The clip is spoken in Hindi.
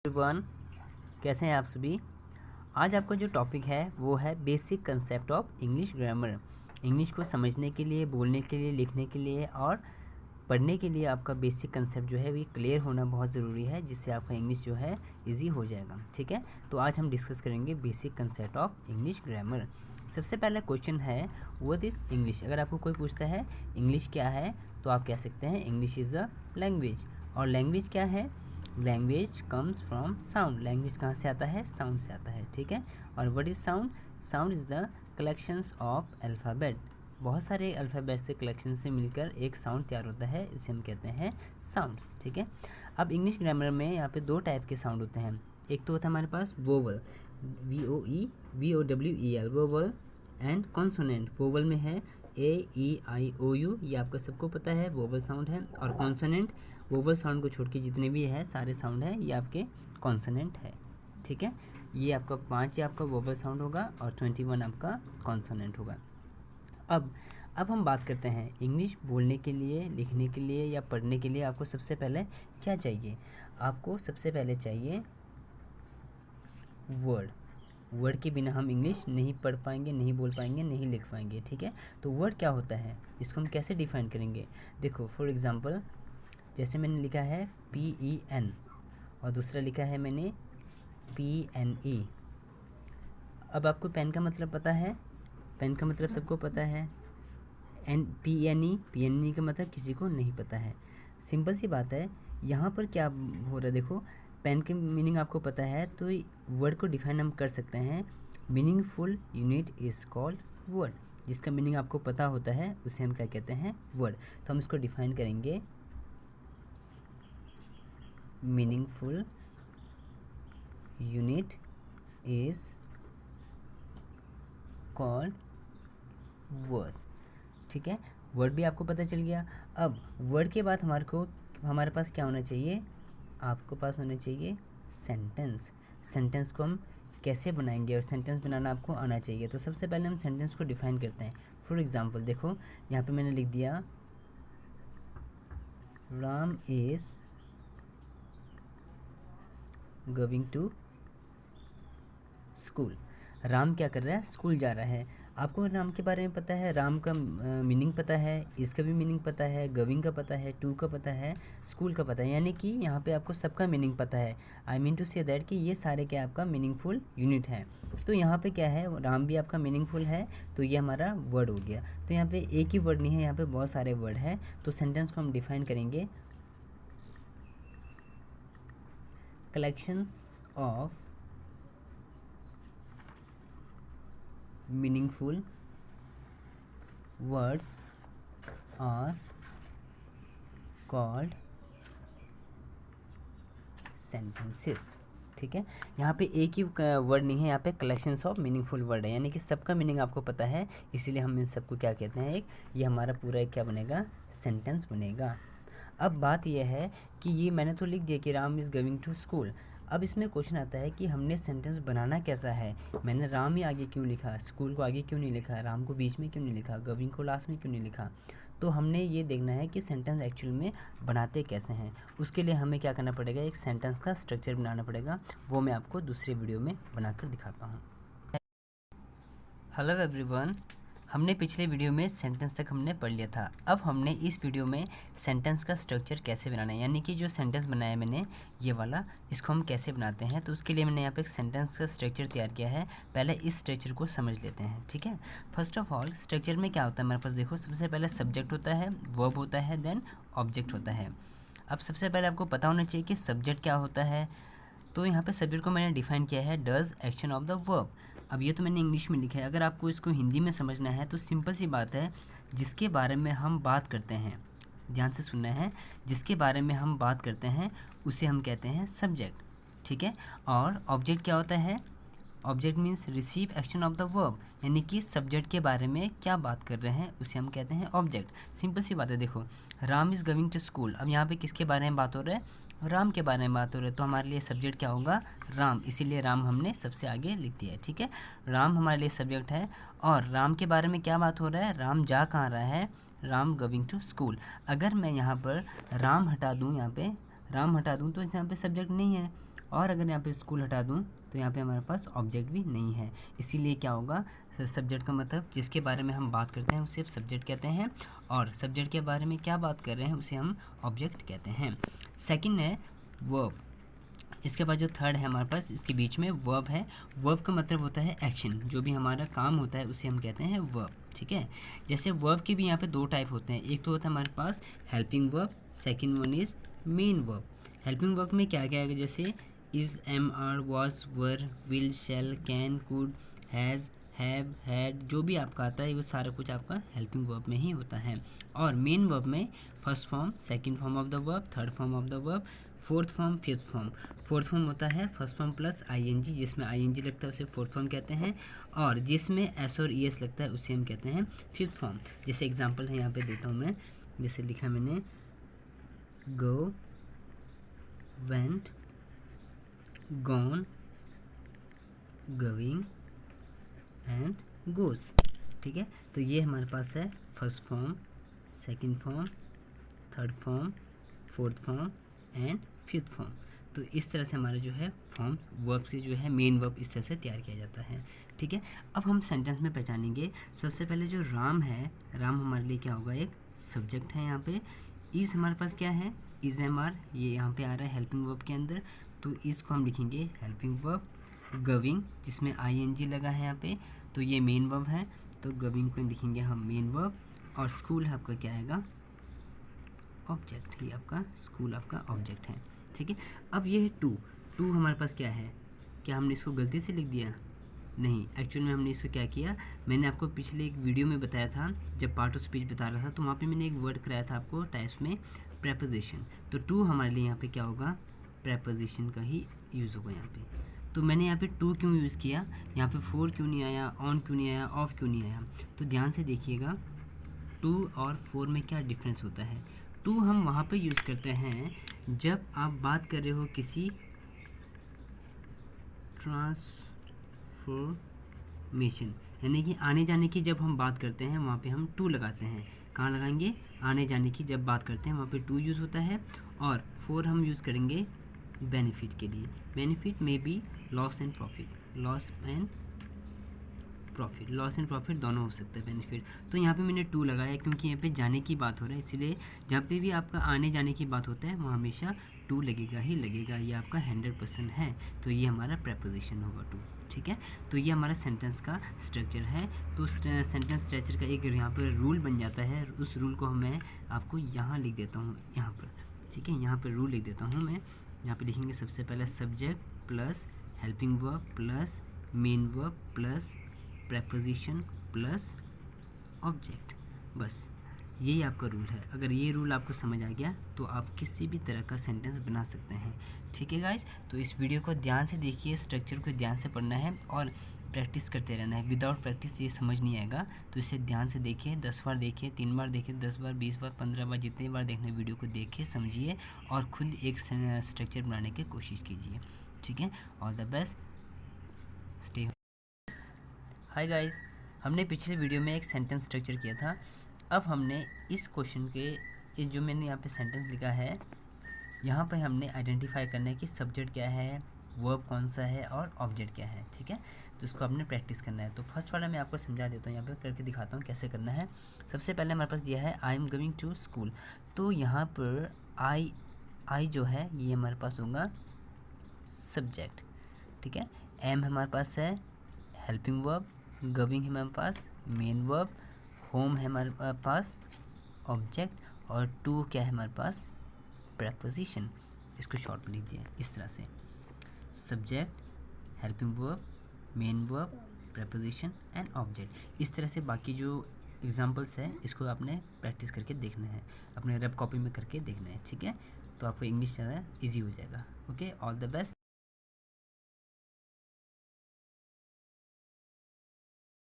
एवरीवन, कैसे हैं आप सभी। आज आपका जो टॉपिक है वो है basic concept of English grammar. English को समझने के लिए, बोलने के लिए, लिखने के लिए और पढ़ने के लिए आपका बेसिक कंसेप्ट जो है वो क्लियर होना बहुत ज़रूरी है, जिससे आपका इंग्लिश जो है इजी हो जाएगा। ठीक है, तो आज हम डिस्कस करेंगे basic concept of English grammar. सबसे पहला क्वेश्चन है व्हाट इज़ इंग्लिश। अगर आपको कोई पूछता है इंग्लिश क्या है तो आप कह सकते हैं इंग्लिश इज़ अ लैंग्वेज। और लैंग्वेज क्या है? Language comes from sound. Language कहाँ से आता है? साउंड से आता है। ठीक है, और what is sound? Sound is the collections of alphabet. बहुत सारे अल्फ़ाबेट से कलेक्शन से मिलकर एक साउंड तैयार होता है, उसे हम कहते हैं साउंड्स। ठीक है, अब इंग्लिश ग्रामर में यहाँ पे दो टाइप के साउंड होते हैं। एक तो होता है हमारे पास vowel, VOWEL vowel, and consonant. Vowel में है AEIOU, ये आपका सबको पता है वोवल साउंड है। और कॉन्सोनेंट, वोवल साउंड को छोड़ के जितने भी है सारे साउंड है ये आपके कॉन्सोनेंट है। ठीक है, ये आपका 5 आपका वोवल साउंड होगा और 21 आपका कॉन्सोनेंट होगा। अब हम बात करते हैं इंग्लिश बोलने के लिए, लिखने के लिए या पढ़ने के लिए आपको सबसे पहले क्या चाहिए। आपको सबसे पहले चाहिए वर्ड। वर्ड के बिना हम इंग्लिश नहीं पढ़ पाएंगे, नहीं बोल पाएंगे, नहीं लिख पाएंगे। ठीक है, तो वर्ड क्या होता है, इसको हम कैसे डिफाइन करेंगे। देखो फॉर एग्ज़ाम्पल, जैसे मैंने लिखा है PEN और दूसरा लिखा है मैंने PNE। अब आपको पेन का मतलब पता है? पेन का मतलब सबको पता है। PNE का मतलब किसी को नहीं पता है। सिंपल सी बात है। यहाँ पर क्या हो रहा है, देखो पेन की मीनिंग आपको पता है तो वर्ड को डिफाइन हम कर सकते हैं। Meaningful unit is called word. जिसका मीनिंग आपको पता होता है उसे हम क्या कहते हैं? वर्ड। तो हम इसको डिफाइन करेंगे, meaningful unit is called word. ठीक है, वर्ड भी आपको पता चल गया। अब वर्ड के बाद हमारे पास क्या होना चाहिए? आपको पास होना चाहिए सेंटेंस। सेंटेंस को हम कैसे बनाएंगे और सेंटेंस बनाना आपको आना चाहिए। तो सबसे पहले हम सेंटेंस को डिफाइन करते हैं। फॉर एग्जांपल देखो यहाँ पे मैंने लिख दिया Ram is going to school. Ram क्या कर रहा है? स्कूल जा रहा है। आपको राम के बारे में पता है, राम का मीनिंग पता है, इसका भी मीनिंग पता है, गोइंग का पता है, टू का पता है, स्कूल का पता है, यानी कि यहाँ पे आपको सबका मीनिंग पता है। I mean to say that कि ये सारे क्या आपका मीनिंगफुल यूनिट है। तो यहाँ पे क्या है, राम भी आपका मीनिंगफुल है, तो ये हमारा वर्ड हो गया। तो यहाँ पे एक ही वर्ड नहीं है, यहाँ पे बहुत सारे वर्ड है। तो सेंटेंस को हम डिफाइन करेंगे, collections of meaningful words are called sentences। ठीक है, यहाँ पे एक ही वर्ड नहीं है, यहाँ पे कलेक्शंस ऑफ मीनिंगफुल वर्ड है, यानी कि सबका मीनिंग आपको पता है, इसीलिए हम इन सबको क्या कहते हैं, ये हमारा पूरा एक क्या बनेगा? सेंटेंस बनेगा। अब बात यह है कि ये मैंने तो लिख दिया कि Ram is going to school. अब इसमें क्वेश्चन आता है कि हमने सेंटेंस बनाना कैसा है। मैंने राम ही आगे क्यों लिखा, स्कूल को आगे क्यों नहीं लिखा, राम को बीच में क्यों नहीं लिखा, गोइंग को लास्ट में क्यों नहीं लिखा। तो हमने ये देखना है कि सेंटेंस एक्चुअल में बनाते कैसे हैं। उसके लिए हमें क्या करना पड़ेगा, एक सेंटेंस का स्ट्रक्चर बनाना पड़ेगा। वो मैं आपको दूसरे वीडियो में बनाकर दिखाता हूँ। हेलो एवरीवन, हमने पिछले वीडियो में सेंटेंस तक हमने पढ़ लिया था। अब हमने इस वीडियो में सेंटेंस का स्ट्रक्चर कैसे बनाना है, यानी कि जो सेंटेंस बनाया मैंने ये वाला, इसको हम कैसे बनाते हैं। तो उसके लिए मैंने यहाँ पे एक सेंटेंस का स्ट्रक्चर तैयार किया है। पहले इस स्ट्रक्चर को समझ लेते हैं। ठीक है, फर्स्ट ऑफ ऑल स्ट्रक्चर में क्या होता है हमारे पास, देखो सबसे पहले सब्जेक्ट होता है, वर्ब होता है, देन ऑब्जेक्ट होता है। अब सबसे पहले आपको पता होना चाहिए कि सब्जेक्ट क्या होता है। तो यहाँ पे सब्जेक्ट को मैंने डिफाइन किया है, does action of the verb. अब ये तो मैंने इंग्लिश में लिखा है, अगर आपको इसको हिंदी में समझना है तो सिंपल सी बात है, जिसके बारे में हम बात करते हैं, ध्यान से सुनना है, जिसके बारे में हम बात करते हैं उसे हम कहते हैं सब्जेक्ट। ठीक है, और ऑब्जेक्ट क्या होता है? Object means receive action of the verb, यानी कि सब्जेक्ट के बारे में क्या बात कर रहे हैं उसे हम कहते हैं ऑब्जेक्ट। सिंपल सी बात है। देखो Ram is going to school, अब यहाँ पे किसके बारे में बात हो रहा है? राम के बारे में बात हो रही है। तो हमारे लिए सब्जेक्ट क्या होगा? राम, इसीलिए राम हमने सबसे आगे लिख दिया है। ठीक है, राम हमारे लिए सब्जेक्ट है। और राम के बारे में क्या बात हो रहा है? राम जा कहाँ रहा है? Ram going to school. अगर मैं यहाँ पर राम हटा दूँ, यहाँ पे राम हटा दूँ तो यहाँ पे सब्जेक्ट नहीं है, और अगर यहाँ पे स्कूल हटा दूँ तो यहाँ पे हमारे पास ऑब्जेक्ट भी नहीं है। इसीलिए क्या होगा, सब्जेक्ट का मतलब जिसके बारे में हम बात करते हैं उसे सब्जेक्ट कहते हैं, और सब्जेक्ट के बारे में क्या बात कर रहे हैं उसे हम ऑब्जेक्ट कहते हैं। सेकंड है वर्ब। इसके बाद जो थर्ड है हमारे पास, इसके बीच में वर्ब है। वर्ब का मतलब होता है एक्शन, जो भी हमारा काम होता है उसे हम कहते हैं वर्ब, ठीक है। जैसे वर्ब के भी यहाँ पे दो टाइप होते हैं, एक तो होता है हमारे पास helping verb, second one is main verb. Helping verb में क्या क्या है, जैसे is, am, are, was, were, will, shall, can, could, has, have, had, जो भी आपका आता है वो सारा कुछ आपका हेल्पिंग वर्ब में ही होता है। और मेन वर्ब में first form, second form of the verb, third form of the verb, fourth form, fifth form. Fourth form होता है फर्स्ट फॉर्म प्लस आईएनजी, जिसमें आईएनजी लगता है उसे फोर्थ फॉर्म कहते हैं, और जिसमें एस और ईएस लगता है उसे हम कहते हैं फिफ्थ फॉर्म। जैसे एग्जांपल है यहाँ पे देता हूँ मैं, जैसे लिखा मैंने go, went, gone, going and goes, ठीक है। तो ये हमारे पास है first form, second form, third form, fourth form and fifth form. तो इस तरह से हमारा जो है फॉर्म वर्ब से जो है मेन वर्ब इस तरह से तैयार किया जाता है, ठीक है। अब हम सेंटेंस में पहचानेंगे। सबसे पहले जो राम है, राम हमारे लिए क्या होगा, एक सब्जेक्ट है। यहाँ पे इज़ हमारे पास क्या है, इज़, एम, आर, ये यहाँ पे आ रहा है हेल्पिंग वर्ब के अंदर, तो इसको हम लिखेंगे हेल्पिंग वर्ब। गविंग, जिसमें आईएनजी लगा है यहाँ पे, तो ये मेन वर्ब है, तो गविंग को लिखेंगे हम मेन वर्ब। और स्कूल है आपका क्या आएगा, ऑब्जेक्ट, ये आपका स्कूल आपका ऑब्जेक्ट है, ठीक है। अब ये है टू हमारे पास क्या है, क्या हमने इसको गलती से लिख दिया, नहीं, एक्चुअल में हमने इसको क्या किया, मैंने आपको पिछले एक वीडियो में बताया था, जब पार्ट ऑफ स्पीच बता रहा था, तो वहाँ पे मैंने एक वर्ड कराया था आपको टाइप्स में, प्रेपोजिशन। तो टू हमारे लिए यहाँ पे क्या होगा, प्रेपोजिशन का ही यूज़ होगा यहाँ पे। तो मैंने यहाँ पे टू क्यों यूज़ किया, यहाँ पे फोर क्यों नहीं आया, ऑन क्यों नहीं आया, ऑफ क्यों नहीं आया, तो ध्यान से देखिएगा टू और फोर में क्या डिफरेंस होता है। टू हम वहाँ पे यूज़ करते हैं जब आप बात कर रहे हो किसी ट्रांसफॉर्मेशन, यानी कि आने जाने की जब हम बात करते हैं वहाँ पे हम टू लगाते हैं। कहाँ लगाएंगे, आने जाने की जब बात करते हैं वहाँ पे टू यूज़ होता है। और फोर हम यूज़ करेंगे बेनिफिट के लिए। बेनिफिट में भी loss and profit, loss and profit दोनों हो सकते हैं बेनिफिट। तो यहाँ पे मैंने टू लगाया क्योंकि यहाँ पे जाने की बात हो रहा है, इसलिए जहाँ पे भी आपका आने जाने की बात होता है वहाँ हमेशा टू लगेगा ही लगेगा, ये आपका 100% है। तो ये हमारा प्रेपोजिशन होगा टू, ठीक है। तो ये हमारा सेंटेंस का स्ट्रक्चर है। तो सेंटेंस स्ट्रक्चर का एक यहाँ पर रूल बन जाता है, उस रूल को मैं आपको यहाँ लिख देता हूँ, यहाँ पर, ठीक है। यहाँ पर रूल लिख देता हूँ मैं, यहाँ पर लिखेंगे सबसे पहले subject plus helping verb plus main verb plus preposition plus object, बस यही आपका रूल है। अगर ये रूल आपको समझ आ गया तो आप किसी भी तरह का सेंटेंस बना सकते हैं, ठीक है गाइस। तो इस वीडियो को ध्यान से देखिए, स्ट्रक्चर को ध्यान से पढ़ना है और प्रैक्टिस करते रहना है। विदाउट प्रैक्टिस ये समझ नहीं आएगा, तो इसे ध्यान से देखिए, 10 बार देखिए, 3 बार देखिए, 10 बार, 20 बार, 15 बार, जितनी बार देखने वीडियो को देखिए, समझिए और खुद एक स्ट्रक्चर बनाने की कोशिश कीजिए, ठीक है। All the best, stay. Hi guys, हमने पिछले वीडियो में एक सेंटेंस स्ट्रक्चर किया था। अब हमने इस क्वेश्चन के जो मैंने यहाँ पे सेंटेंस लिखा है, यहाँ पे हमने आइडेंटिफाई करना है कि सब्जेक्ट क्या है, वर्ब कौन सा है और ऑब्जेक्ट क्या है, ठीक है। तो इसको आपने प्रैक्टिस करना है। तो फर्स्ट वाला मैं आपको समझा देता हूँ, यहाँ पे करके दिखाता हूँ कैसे करना है। सबसे पहले हमारे पास दिया है I am going to school, तो यहाँ पर आई जो है ये हमारे पास होगा सब्जेक्ट, ठीक है। एम हमारे पास है हेल्पिंग वर्ब, गोइंग है हमारे पास मेन वर्ब, होम है हमारे पास ऑब्जेक्ट, और टू क्या है हमारे पास, प्रेपोजिशन। इसको शॉर्ट में लिख दिया इस तरह से, subject, helping verb, main verb, preposition and object. इस तरह से बाकी जो एग्जांपल्स है इसको आपने प्रैक्टिस करके देखना है, अपने रफ कॉपी में करके देखना है, ठीक है। तो आपको इंग्लिश ज़्यादा ईजी हो जाएगा। Okay, all the best.